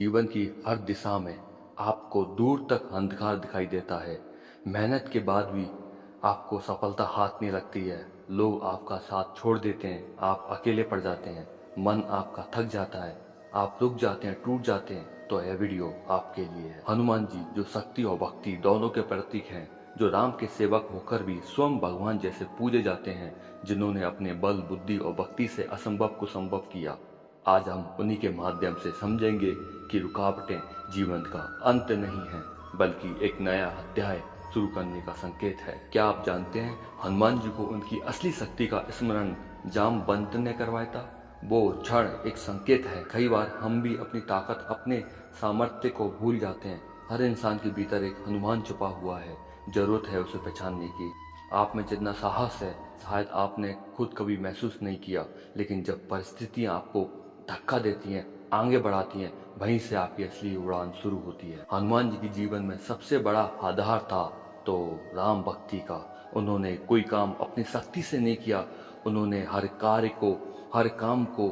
जीवन की हर दिशा में आपको दूर तक अंधकार दिखाई देता है। मेहनत के बाद भी आपको सफलता हाथ नहीं लगती है। लोग आपका साथ छोड़ देते हैं, आप अकेले पड़ जाते हैं, मन आपका थक जाता है, आप रुक जाते हैं, टूट जाते हैं। तो यह वीडियो आपके लिए है। हनुमान जी जो शक्ति और भक्ति दोनों के प्रतीक हैं, जो राम के सेवक होकर भी स्वयं भगवान जैसे पूजे जाते हैं, जिन्होंने अपने बल, बुद्धि और भक्ति से असंभव को संभव किया। आज हम उन्हीं के माध्यम से समझेंगे कि रुकावटें जीवन का अंत नहीं है, बल्कि एक नया अध्याय शुरू करने का संकेत है। क्या आप जानते हैं हनुमान जी को उनकी असली शक्ति का स्मरण जामवंत ने करवाया था? वो क्षण एक संकेत है। कई बार हम भी अपनी ताकत, अपने सामर्थ्य को भूल जाते हैं। हर इंसान के भीतर एक हनुमान छुपा हुआ है, जरूरत है उसे पहचानने की। आप में जितना साहस है शायद आपने खुद कभी महसूस नहीं किया, लेकिन जब परिस्थितियां आपको धक्का देती हैं, आगे बढ़ाती हैं, वहीं से आपकी असली उड़ान शुरू होती है। हनुमान जी के जीवन में सबसे बड़ा आधार था तो राम भक्ति का। उन्होंने कोई काम अपनी शक्ति से नहीं किया, उन्होंने हर कार्य को, हर काम को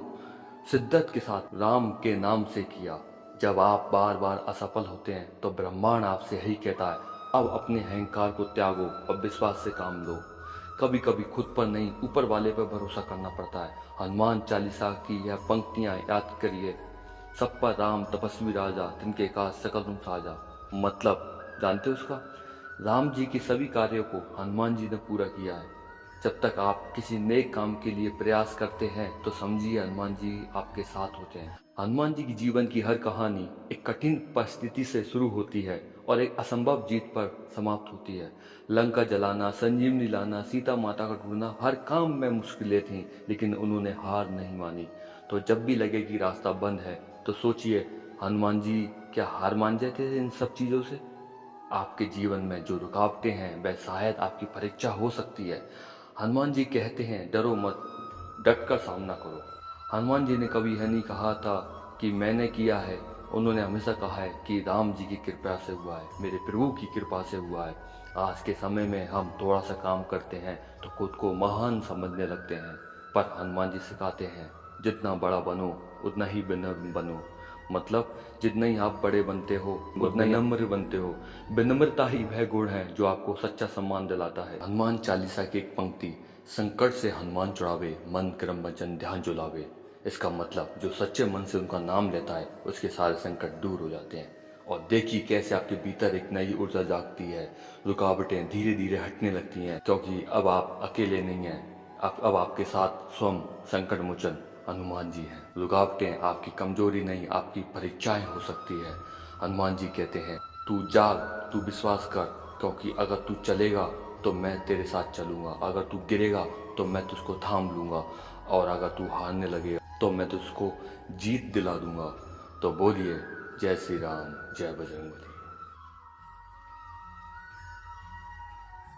शिद्दत के साथ राम के नाम से किया। जब आप बार बार असफल होते हैं तो ब्रह्मांड आपसे यही कहता है, अब अपने अहंकार को त्यागो और विश्वास से काम लो। कभी कभी खुद पर नहीं, ऊपर वाले पर भरोसा करना पड़ता है। हनुमान चालीसा की यह पंक्तियां याद करिए। सब पर राम तपस्वी राजा, तिनके काज सकल तुम साजा। मतलब जानते हो उसका? राम जी के सभी कार्यों को हनुमान जी ने पूरा किया है। जब तक आप किसी नेक काम के लिए प्रयास करते हैं तो समझिए हनुमान जी आपके साथ होते हैं। हनुमान जी की जीवन की हर कहानी एक कठिन परिस्थिति से शुरू होती है और एक असंभव जीत पर समाप्त होती है। लंका जलाना, संजीवनी लाना, सीता माता का ढूंढना, हर काम में मुश्किलें थीं, लेकिन उन्होंने हार नहीं मानी। तो जब भी लगे कि रास्ता बंद है तो सोचिए, हनुमान जी क्या हार मान जाते थे इन सब चीज़ों से? आपके जीवन में जो रुकावटें हैं वह शायद आपकी परीक्षा हो सकती है। हनुमान जी कहते हैं, डरो मत, डट कर सामना करो। हनुमान जी ने कभी यह नहीं कहा था कि मैंने किया है, उन्होंने हमेशा कहा है कि राम जी की कृपा से हुआ है, मेरे प्रभु की कृपा से हुआ है। आज के समय में हम थोड़ा सा काम करते हैं तो खुद को महान समझने लगते हैं, पर हनुमान जी सिखाते हैं, जितना बड़ा बनो उतना ही विनम्र बनो। मतलब जितना ही आप बड़े बनते हो उतना ही विनम्र बनते हो। विनम्रता ही वह गुण है जो आपको सच्चा सम्मान दिलाता है। हनुमान चालीसा की एक पंक्ति, संकट से हनुमान छुड़ावे, मन क्रम वचन ध्यान जो लावे। इसका मतलब जो सच्चे मन से उनका नाम लेता है उसके सारे संकट दूर हो जाते हैं। और देखिए कैसे आपके भीतर एक नई ऊर्जा जागती है। रुकावटें धीरे धीरे हटने लगती हैं, क्योंकि अब आप अकेले नहीं हैं। अब आपके साथ स्वयं संकट मोचन हनुमान जी हैं। रुकावटें आपकी कमजोरी नहीं, आपकी परीक्षाएं हो सकती है। हनुमान जी कहते हैं, तू जाग, तू विश्वास कर, क्योंकि अगर तू चलेगा तो मैं तेरे साथ चलूंगा, अगर तू गिरेगा तो मैं तुझको थाम लूंगा, और अगर तू हारने लगेगा तो मैं तुझको जीत दिला दूंगा। तो बोलिए, जय श्री राम, जय बजरंगबली।